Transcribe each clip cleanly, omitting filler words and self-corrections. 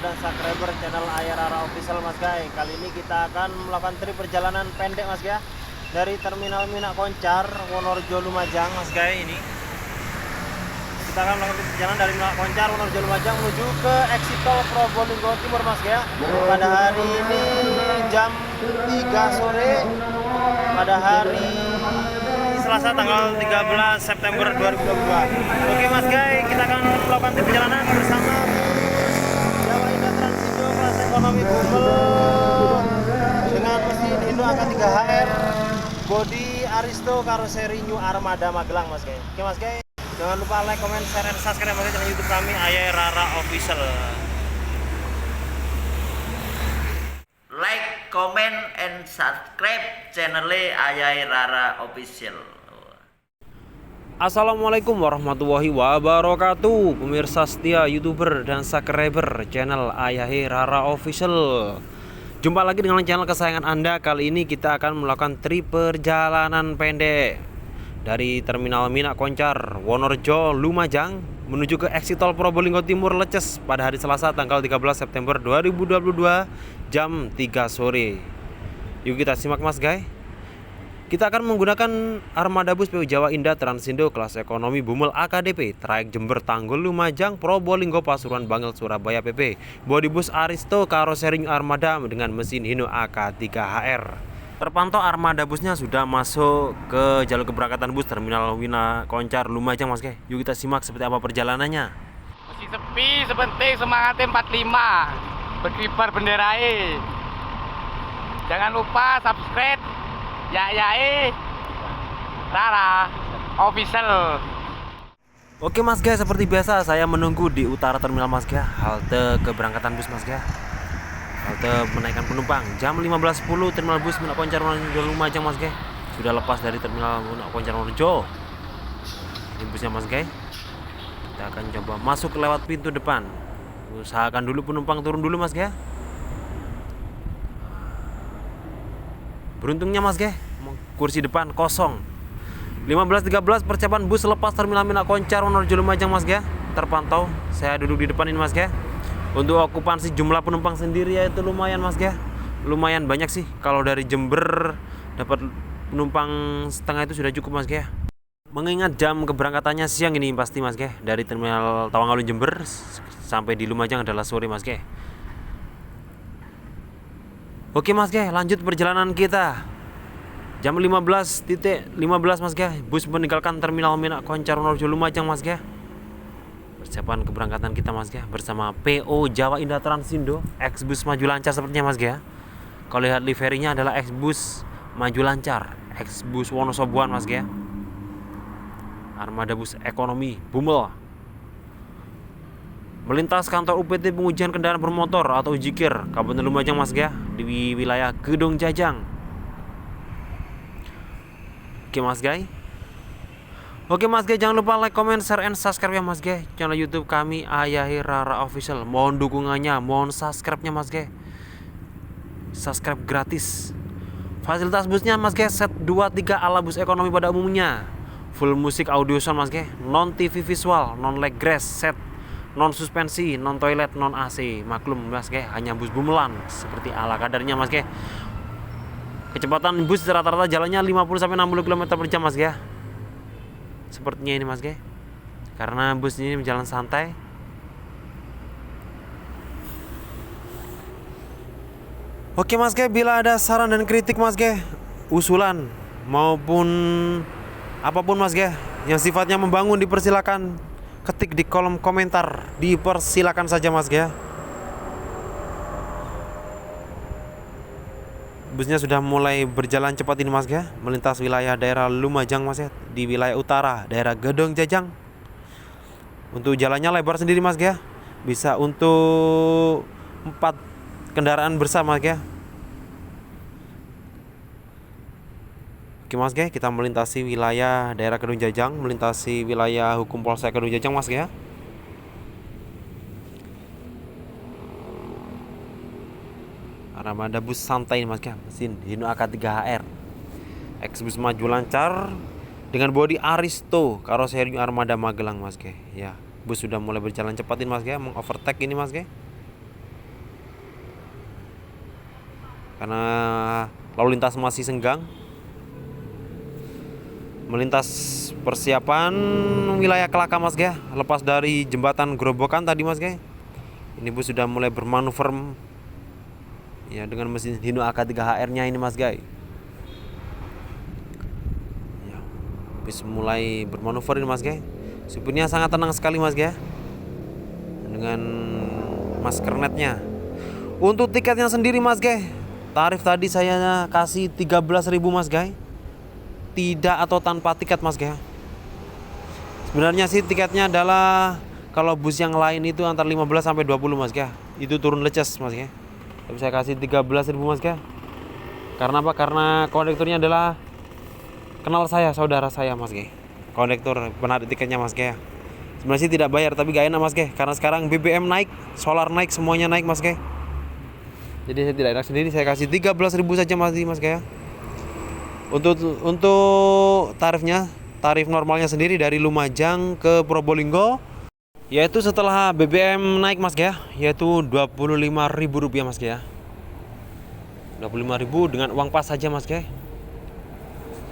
dan subscriber channel Ayah Rara Official Mas Guys. Kali ini kita akan melakukan trip perjalanan pendek Mas Guys, dari Terminal Minak Koncar, Wonorejo Lumajang Mas Guys. Ini kita akan melakukan perjalanan dari Minak Koncar, Wonorejo Lumajang menuju ke exit tol Probolinggo Timur Mas Guys. Pada hari ini jam 3 sore, pada hari Selasa tanggal 13 September 2022. Oke Mas Guys, kita akan melakukan perjalanan bersama Jawa Indah Transindo kelas ekonomi Bumel dengan mesin Hino AK3HR, bodi Aristo, karoseri New Armada Magelang Mas Guys. Oke Mas Guys, jangan lupa like, comment, share, dan subscribe Mas Guys channel YouTube kami Ayah Rara Official. Like, comment, and subscribe channel Ayah Rara Official. Assalamualaikum warahmatullahi wabarakatuh, pemirsa setia YouTuber dan subscriber channel Ayah Rara Official. Jumpa lagi dengan channel kesayangan Anda. Kali ini kita akan melakukan trip perjalanan pendek dari Terminal Minak Koncar, Wonorejo Lumajang menuju ke exit tol Probolinggo Timur Leces pada hari Selasa tanggal 13 September 2022 jam 3 sore. Yuk kita simak Mas Guys. Kita akan menggunakan armada bus PU Jawa Indah Transindo kelas ekonomi Bumel AKDP, trayek Jember Tanggul Lumajang Probolinggo Pasuruan Bangil Surabaya PP. Bodi bus Aristo, karoseri Armada dengan mesin Hino AK3HR. Terpantau armada busnya sudah masuk ke jalur keberangkatan bus Terminal Minak Koncar Lumajang Mas Guys. Yuk kita simak seperti apa perjalanannya. Meski sepi, sepenting semangatnya 45. Berkibar benderae. Jangan lupa subscribe Yayai Rara Official. Oke Mas Guys, seperti biasa saya menunggu di utara terminal Mas Guys, halte keberangkatan bus Mas Guys. Halte menaikkan penumpang jam 15.10 terminal bus Minak Koncar Wonorejo Lumajang Mas Guys. Sudah lepas dari terminal Minak Koncar Wonorejo. Ini busnya Mas Guys. Kita akan coba masuk lewat pintu depan. Usahakan dulu penumpang turun dulu Mas Guys. Beruntungnya Mas Guys, kursi depan kosong. 15.13 persiapan bus lepas Terminal Minak Koncar Wonorejo Lumajang Mas Guys. Terpantau, saya duduk di depan ini Mas Guys. Untuk okupansi jumlah penumpang sendiri yaitu lumayan Mas Guys. Lumayan banyak sih. Kalau dari Jember dapat penumpang setengah itu sudah cukup Mas Guys. Mengingat jam keberangkatannya siang ini pasti Mas Guys. Dari Terminal Tawangalun Jember sampai di Lumajang adalah sore Mas Guys. Oke Mas Guys, lanjut perjalanan kita. Jam 15.15 Mas Guys, bus meninggalkan Terminal Minak Koncar Wonorejo Lumajang Mas Guys. Persiapan keberangkatan kita Mas Guys bersama PO Jawa Indah Transindo, ex-bus maju lancar sepertinya Mas Guys. Kalau lihat liverinya adalah ex-bus maju lancar, ex-bus Wonosobuan Mas Guys. Armada bus ekonomi Bumel melintas kantor UPT pengujian kendaraan bermotor atau Ujikir Kabupaten Lumajang Mas Guys di wilayah Gedong Jajang. Oke Mas Guys. Oke Mas Guys, jangan lupa like, comment, share, and subscribe ya Mas Guys channel YouTube kami Ayah Rara Official. Mohon dukungannya, mohon subscribe-nya Mas Guys. Subscribe gratis. Fasilitas busnya Mas Guys set 2-3 ala bus ekonomi pada umumnya. Full musik audio sound Mas Guys, non TV visual, non leg grass set, non suspensi, non toilet, non AC. Maklum Mas Guys, hanya bus bumelan seperti ala kadarnya Mas Guys. Kecepatan bus rata-rata jalannya 50-60 km per jam Mas Guys. Sepertinya ini Mas Guys. Karena bus ini berjalan santai. Oke Mas Guys, bila ada saran dan kritik Mas Guys, usulan maupun apapun Mas Guys yang sifatnya membangun, dipersilakan ketik di kolom komentar, dipersilakan saja Mas Guys. Busnya sudah mulai berjalan cepat ini Mas Guys, melintas wilayah daerah Lumajang Mas Guys, di wilayah utara daerah Gedong Jajang. Untuk jalannya lebar sendiri Mas Guys, bisa untuk 4 kendaraan bersama Mas Guys. Oke Mas Guys, kita melintasi wilayah daerah Gedong Jajang, melintasi wilayah hukum Polsek Gedong Jajang Mas Guys. Armada bus santai Mas Guys, mesin Hino AK3HR, ex bus maju lancar dengan bodi Aristo, karoseri Armada Magelang Mas Guys. Ya, bus sudah mulai berjalan cepat ini Mas Guys, mengovertake ini Mas Guys. karena lalu lintas masih senggang. Melintas persiapan wilayah Kelaka Mas ya, lepas dari jembatan Gerobokan tadi Mas ya. Ini bus sudah mulai bermanuver ya dengan mesin Hino AK3HR nya ini Mas guys. Ya, bus mulai bermanuver ini Mas guys. Supirnya sangat tenang sekali Mas guys. Dengan masker netnya. Untuk tiketnya sendiri Mas guys, tarif tadi saya kasih 13.000 Mas guys. Tidak atau tanpa tiket Mas ya. Sebenarnya sih tiketnya adalah kalau bus yang lain itu antara 15 sampai 20 Mas ya. Itu turun leces Mas ya. Tapi saya kasih 13.000 Mas ya. Karena apa? Karena kondekturnya adalah kenal saya, saudara saya Mas ya. Kondektur penarik tiketnya Mas ya. Sebenarnya sih tidak bayar tapi gak enak Mas ya. Karena sekarang BBM naik, solar naik, semuanya naik Mas ya. Jadi saya tidak enak sendiri, saya kasih 13.000 saja Mas ya. Untuk tarifnya, tarif normalnya sendiri dari Lumajang ke Probolinggo, yaitu setelah BBM naik Mas ya, yaitu Rp25.000 Mas ya. 25.000 dengan uang pas saja Mas ya.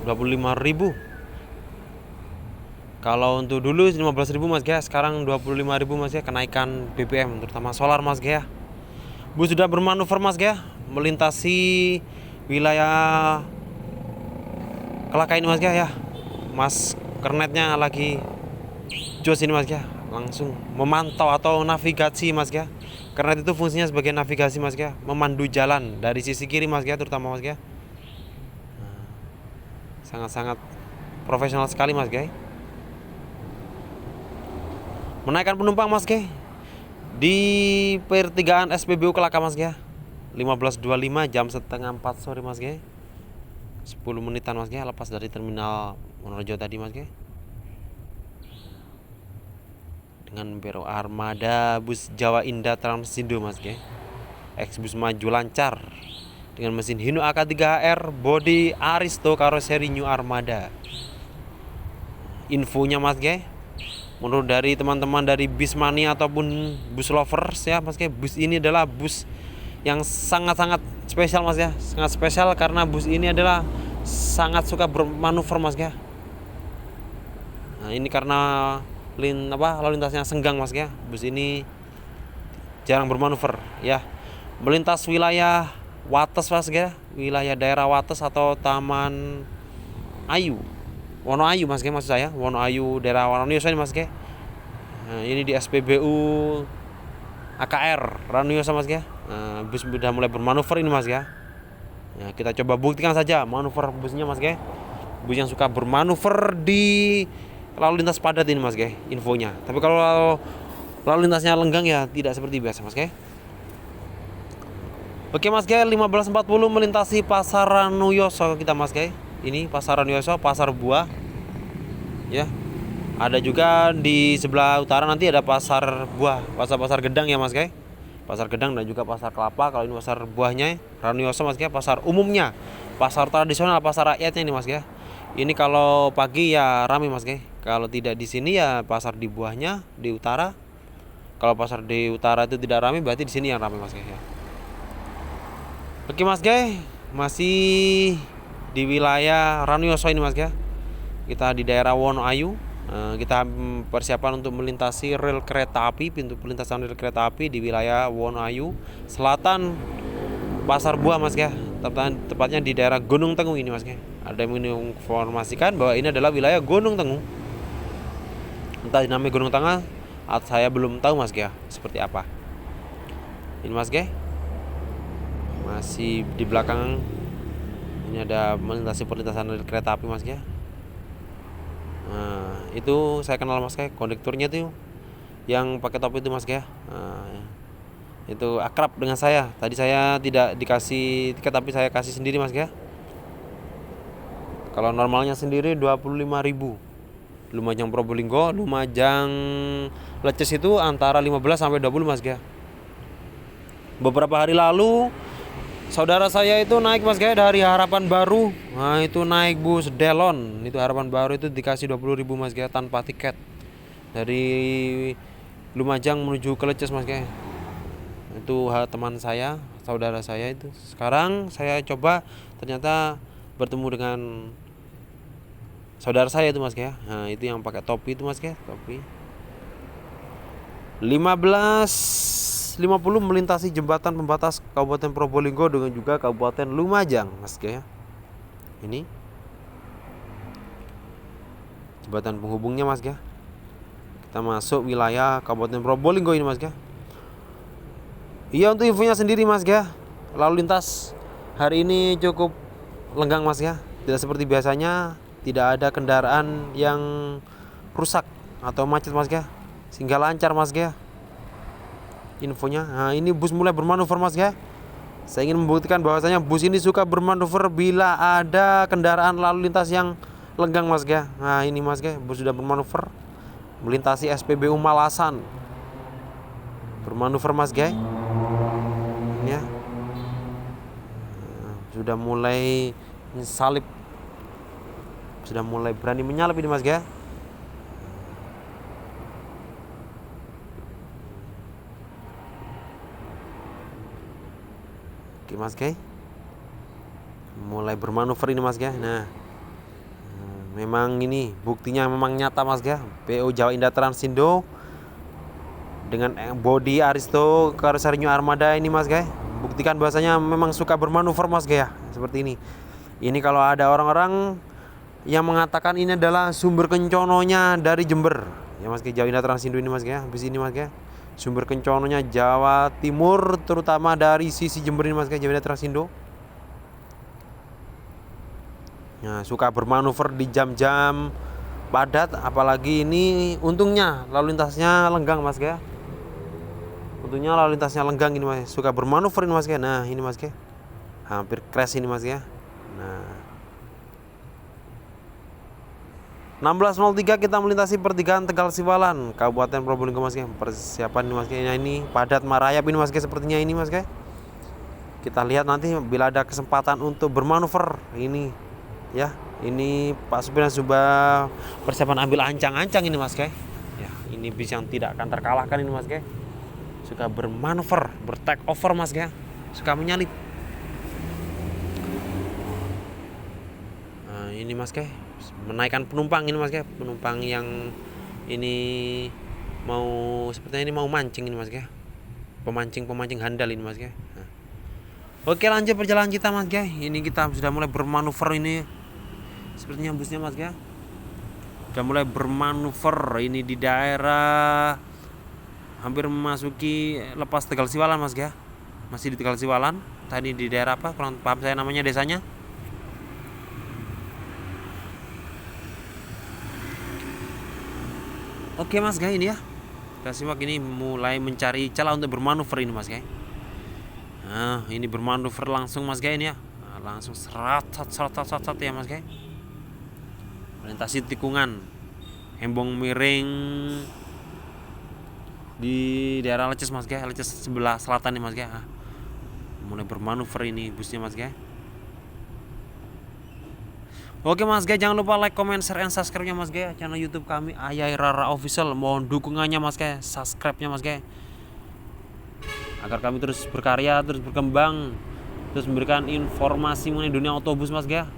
25.000. Kalau untuk dulu 15.000 Mas ya, sekarang 25.000 Mas ya, kenaikan BBM terutama solar Mas ya. Bus sudah bermanuver Mas ya, melintasi wilayah Kelaka ini Mas ya. Mas kernetnya lagi jos ini Mas ya, langsung memantau atau navigasi Mas ya. Kernet itu fungsinya sebagai navigasi Mas ya, memandu jalan dari sisi kiri Mas ya, terutama Mas ya. Sangat-sangat profesional sekali Mas ya. Menaikkan penumpang Mas ya di pertigaan SPBU Kelaka Mas ya. 15.25 jam setengah 4 sore Mas ya. 10 menitan Mas ya, lepas dari terminal Wonorejo tadi Mas ya. Dengan bero armada bus Jawa Indah Transindo Mas ya. Ex-bus maju lancar dengan mesin Hino AK3HR, bodi Aristo karoseri New Armada. Infonya Mas ya, menurut dari teman-teman dari Bismania ataupun bus lovers ya Mas ya, bus ini adalah bus yang sangat-sangat spesial Mas ya. Sangat spesial karena bus ini adalah sangat suka bermanuver Mas ya. Nah, ini karena lalu lintasnya senggang Mas ya. Bus ini jarang bermanuver ya. Melintas wilayah Wates Mas ya, wilayah daerah Wates atau Taman Ayu. Wonoayu Mas ya, maksud saya. Wonoayu daerah Ranioso ini Mas ya. Nah, ini di SPBU AKR Ranioso Mas ya. Nah, bus sudah mulai bermanuver ini Mas ya. Nah, kita coba buktikan saja manuver busnya Mas ya. Bus yang suka bermanuver di lalu lintas padat ini Mas ya, infonya. Tapi kalau lalu lintasnya lenggang ya tidak seperti biasa Mas ya. Oke Mas ya, 15.40 melintasi Pasar Ranioso kita Mas ya. Ini Pasar Ranioso, pasar buah. Ya. Ada juga di sebelah utara nanti ada pasar buah, pasar Gedang ya Mas ya. Pasar Gedang dan juga pasar kelapa. Kalau ini pasar buahnya Ranioso Mas ya, pasar umumnya, pasar tradisional, pasar rakyatnya ini Mas ya. Ini kalau pagi ya ramai Mas ya. Kalau tidak di sini ya pasar di buahnya di utara. Kalau pasar di utara itu tidak ramai, berarti di sini yang ramai Mas ya. Oke Mas ya, masih di wilayah Ranioso ini Mas ya. Kita di daerah Wonoayu. Kita persiapan untuk melintasi rel kereta api, pintu perlintasan rel kereta api di wilayah Wonoayu Selatan, pasar buah Mas ya. Tepatnya di daerah Gunung Tenggung ini Mas ya. Ada yang menginformasikan bahwa ini adalah wilayah Gunung Tenggung. Entah namanya Gunung Tengah atau saya belum tahu Mas ya seperti apa. Ini Mas ya. Masih di belakang ini ada melintasi perlintasan rel kereta api Mas ya. Nah, itu saya kenal Mas ya, kondekturnya tuh yang pakai topi itu Mas ya. Nah, itu akrab dengan saya. Tadi saya tidak dikasih tiket tapi saya kasih sendiri Mas ya. Kalau normalnya sendiri 25.000. Lumajang Probolinggo, Lumajang Leces itu antara 15 sampai 20 Mas ya. Beberapa hari lalu saudara saya itu naik Mas ya dari Harapan Baru. Nah, itu naik bus Delon. Itu Harapan Baru itu dikasih 20.000 Mas ya tanpa tiket. Dari Lumajang menuju ke Leces Mas ya. Itu teman saya, saudara saya itu. Sekarang saya coba ternyata bertemu dengan saudara saya itu Mas ya. Nah, itu yang pakai topi itu Mas ya, topi. 15.50 melintasi jembatan pembatas Kabupaten Probolinggo dengan juga Kabupaten Lumajang Mas ya. Ini jembatan penghubungnya Mas ya. Kita masuk wilayah Kabupaten Probolinggo ini Mas ya. Iya, untuk infonya sendiri Mas ya, lalu lintas hari ini cukup lenggang Mas ya. Tidak seperti biasanya, tidak ada kendaraan yang rusak atau macet Mas ya, sehingga lancar Mas ya infonya. Nah, ini bus mulai bermanuver Mas ya. Saya ingin membuktikan bahwasanya bus ini suka bermanuver bila ada kendaraan lalu lintas yang lenggang Mas ya. Nah, ini Mas ya, bus sudah bermanuver melintasi SPBU Malasan. Bermanuver Mas ya. Ini ya. Sudah mulai salib, sudah mulai berani menyalip ini Mas ya. Oke Mas ya, mulai bermanuver ini Mas ya. Nah, memang ini buktinya memang nyata Mas ya. PO Jawa Indah Transindo dengan bodi Aristo Karoseri New Armada ini Mas ya, buktikan bahwasanya memang suka bermanuver Mas ya, seperti ini. Ini kalau ada orang-orang yang mengatakan ini adalah sumber kencononya dari Jember ya Mas ya, Jawa Indah Transindo ini Mas ya, bus ini Mas ya, sumber kencononya Jawa Timur, terutama dari sisi Jember ini Mas ya, Jawa Indah Transindo. Nah, suka bermanuver di jam-jam padat, apalagi ini untungnya lalu lintasnya lenggang Mas ya. Untungnya lalu lintasnya lenggang ini Mas, suka bermanuver ini Mas ya. Nah, ini Mas ya, hampir crash ini Mas ya. Nah, 16.03 kita melintasi pertigaan Tegal Siwalan, Kabupaten Probolinggo Mas ya. Persiapan ini Mas ya. Nah, ini padat merayap ini Mas ya, sepertinya ini Mas ya. Kita lihat nanti bila ada kesempatan untuk bermanuver ini ya. Ini Pak supir sudah persiapan ambil ancang-ancang ini Mas ya. Ya, ini bis yang tidak akan terkalahkan ini Mas ya. Suka bermanuver, bertake over Mas ya. Suka menyalip. Nah, ini Mas ya, menaikkan penumpang ini Mas ya. Penumpang yang ini mau sepertinya ini mau mancing ini Mas ya. Pemancing handal ini Mas ya. Nah. Oke, lanjut perjalanan kita Mas ya. Ini kita sudah mulai bermanuver ini. Sepertinya busnya Mas ya. Sudah mulai bermanuver ini di daerah hampir memasuki lepas Tegal Siwalan Mas ya. Masih di Tegal Siwalan. Tadi di daerah apa? Kurang paham saya namanya desanya. Oke Mas ya, ini ya. Kita simak ini mulai mencari celah untuk bermanuver ini Mas ya. Nah, ini bermanuver langsung Mas ya ini ya. Nah, langsung serat ya Mas ya. Melintasi tikungan Hembong Miring di daerah Leces Mas ya, Leces sebelah selatan nih Mas ya. Nah, mulai bermanuver ini busnya Mas ya. Oke Mas guys, jangan lupa like, comment, share, and subscribe-nya Mas guys channel YouTube kami Ayai Rara Official. Mohon dukungannya Mas guys, subscribe-nya Mas guys, agar kami terus berkarya, terus berkembang, terus memberikan informasi mengenai dunia otobus Mas guys.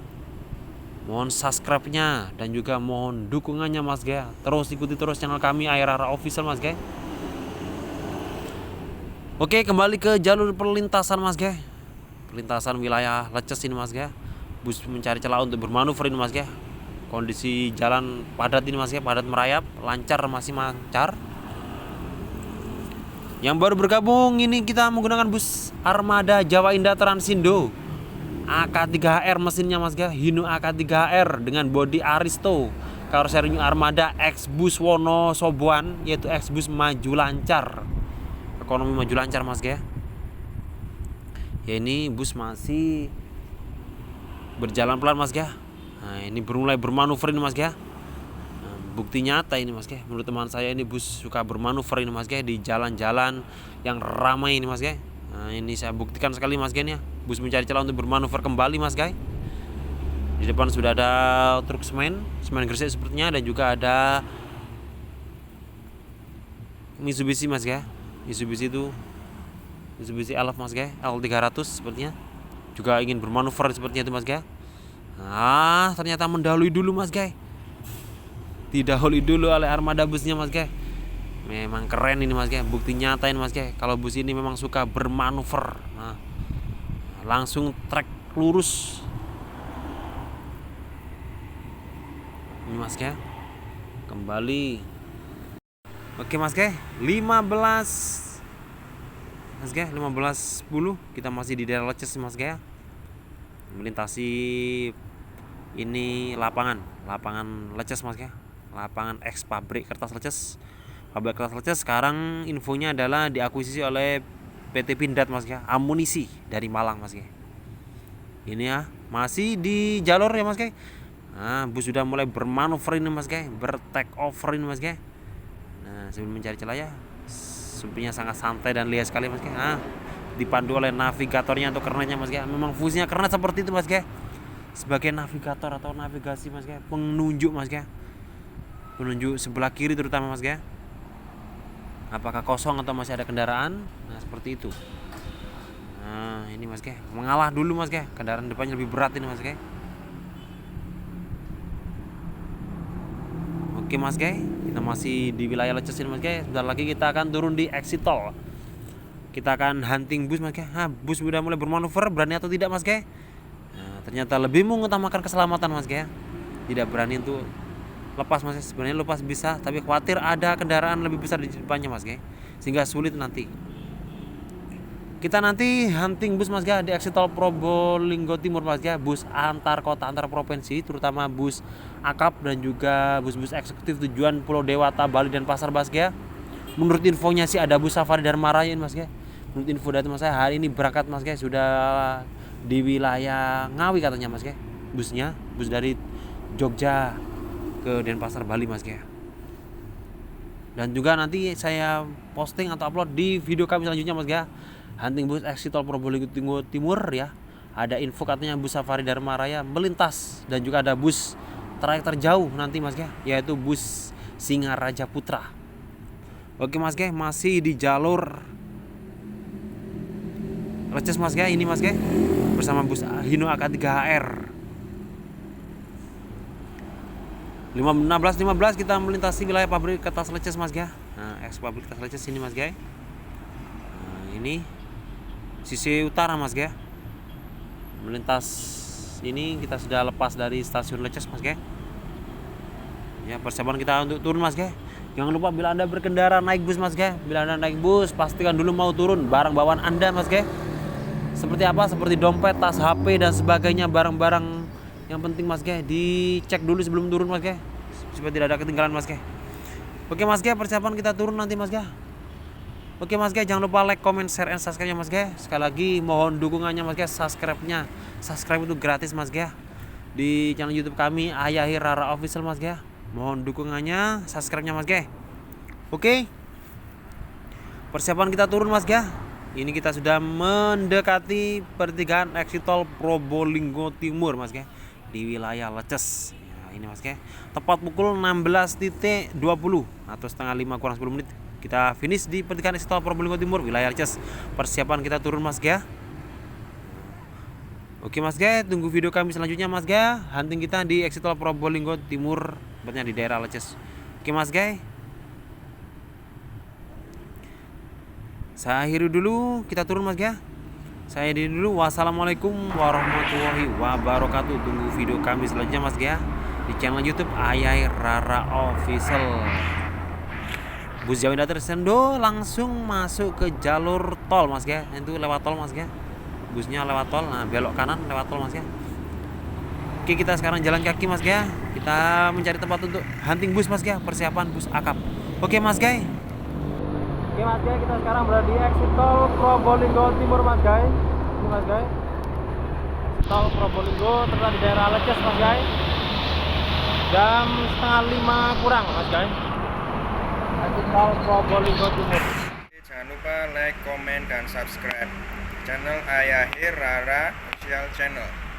Mohon subscribe-nya dan juga mohon dukungannya Mas guys. Terus ikuti terus channel kami Ayai Rara Official Mas guys. Oke, kembali ke jalur perlintasan Mas guys. Perlintasan wilayah Leces ini Mas guys. Bus mencari celah untuk bermanuver ini Mas ya. Kondisi jalan padat ini Mas ya, padat merayap, lancar, masih lancar. Yang baru bergabung ini kita menggunakan bus Armada Jawa Indah Transindo AK3HR mesinnya Mas ya, Hino AK3HR dengan bodi Aristo Karoseri New Armada X Bus Wonosoboan, yaitu X Bus maju lancar. Ekonomi maju lancar Mas ya. Ya, ini bus masih berjalan pelan Mas ya. Nah, ini mulai bermanuver ini Mas ya. Nah, bukti nyata ini Mas ya. Menurut teman saya ini bus suka bermanuver ini Mas ya di jalan-jalan yang ramai ini Mas ya. Nah, ini saya buktikan sekali Mas ya nih ya. Bus mencari celah untuk bermanuver kembali Mas ya. Di depan sudah ada truk semen Gresik sepertinya, dan juga ada Mitsubishi Mas ya. Mitsubishi itu Mitsubishi Elf mas guys, L300 sepertinya. Juga ingin bermanuver sepertinya itu mas guys. Nah, ternyata mendahului dulu mas guys. Didahului dulu oleh armada busnya mas guys. Memang keren ini mas guys, bukti nyata ini mas guys. Kalau bus ini memang suka bermanuver. Nah, langsung trek lurus. Ini mas guys. Kembali. Oke mas guys, 15 mas guys, 15.10 kita masih di daerah Leces mas guys. Melintasi ini lapangan Leces mas guys. Lapangan ex pabrik kertas Leces. Pabrik kertas Leces sekarang infonya adalah diakuisisi oleh PT Pindad mas guys. Amunisi dari Malang mas guys. Ini ya, masih di jalur ya mas guys. Nah, bus sudah mulai bermanuver ini mas guys, bertake over ini mas guys. Nah, sebelum mencari celah ya, supirnya sangat santai dan lihat sekali mas guys. Nah, dipandu oleh navigatornya atau kernetnya mas guys. Memang fungsinya kernet seperti itu mas guys, sebagai navigator atau navigasi mas guys, penunjuk mas guys, penunjuk sebelah kiri terutama mas guys, apakah kosong atau masih ada kendaraan. Nah, seperti itu. Nah, ini mas guys, mengalah dulu mas guys, kendaraan depannya lebih berat ini mas guys. Oke mas guys, kita masih di wilayah Leces ini mas guys. Sebentar lagi kita akan turun di exit tol. Kita akan hunting bus mas guys. Nah, bus sudah mulai bermanuver, berani atau tidak mas guys. Nah, ternyata lebih mengutamakan keselamatan mas guys. Tidak berani untuk lepas mas guys. Sebenarnya lepas bisa, tapi khawatir ada kendaraan lebih besar di depannya mas guys, sehingga sulit nanti. Kita nanti hunting bus mas guys di exit tol Probolinggo Timur mas guys. Bus antar kota, antar provinsi, terutama bus akap dan juga bus-bus eksekutif tujuan Pulau Dewata, Bali dan Pasar mas guys. Menurut infonya sih ada bus Safari Dharma Raya mas guys. Menurut info dari teman saya hari ini berangkat mas guys, sudah di wilayah Ngawi katanya mas guys. Busnya, bus dari Jogja ke Denpasar Bali mas guys. Dan juga nanti saya posting atau upload di video kami selanjutnya mas guys. Hunting bus exit tol Probolinggo Timur ya. Ada info katanya bus Safari Dharma Raya melintas, dan juga ada bus trayek terjauh nanti mas guys, yaitu bus Singaraja Putra. Oke mas guys, masih di jalur Leces mas guys, ini mas guys, bersama bus Hino AK3HR. 15 kita melintasi wilayah pabrik kertas Leces mas guys. Nah, ex pabrik kertas Leces ini mas guys. Nah, ini sisi utara mas guys. Melintas ini kita sudah lepas dari stasiun Leces mas guys. Ya, persiapan kita untuk turun mas guys. Jangan lupa bila Anda berkendara naik bus mas guys, bila Anda naik bus pastikan dulu mau turun barang bawaan Anda mas guys. Seperti apa? Seperti dompet, tas, HP dan sebagainya, barang-barang yang penting mas guys dicek dulu sebelum turun mas guys, supaya tidak ada ketinggalan mas guys. Oke mas guys, persiapan kita turun nanti mas guys. Oke mas guys, jangan lupa like, comment, share, and subscribe-nya mas guys. Sekali lagi mohon dukungannya mas guys, subscribe-nya. Subscribe itu gratis mas guys di channel YouTube kami Ayahi Rara Official mas guys. Mohon dukungannya, subscribe-nya mas guys. Oke. Persiapan kita turun mas guys. Ini kita sudah mendekati pertigaan exit tol Probolinggo Timur mas guys, di wilayah Leces. Ya, ini mas guys. Tepat pukul 16.20 atau setengah 5 kurang 10 menit. Kita finish di pertigaan exit tol Probolinggo Timur, wilayah Leces. Persiapan kita turun mas guys. Oke mas guys, tunggu video kami selanjutnya mas guys. Hunting kita di exit tol Probolinggo Timur, tepatnya di daerah Leces. Oke mas guys. Saya akhiri dulu, kita turun mas guys. Saya akhiri dulu. Wassalamualaikum warahmatullahi wabarakatuh. Tunggu video kami selanjutnya mas guys di channel YouTube Ayahi Rara Official. Bus Jawa Indah Tersendo langsung masuk ke jalur tol mas guys. Itu lewat tol mas guys. Busnya lewat tol, nah belok kanan lewat tol mas guys. Oke, kita sekarang jalan kaki mas guys. Kita mencari tempat untuk hunting bus mas guys. Persiapan bus akap. Oke mas guys. Oke mas guys, kita sekarang berada di exit tol Probolinggo Timur mas guys. Ini mas guys, tol Probolinggo terletak di daerah Leces mas guys. Jam setengah 5 kurang mas guys. Exit tol Probolinggo Timur. Jangan lupa like, komen, dan subscribe channel Ayahi Rara Official Channel.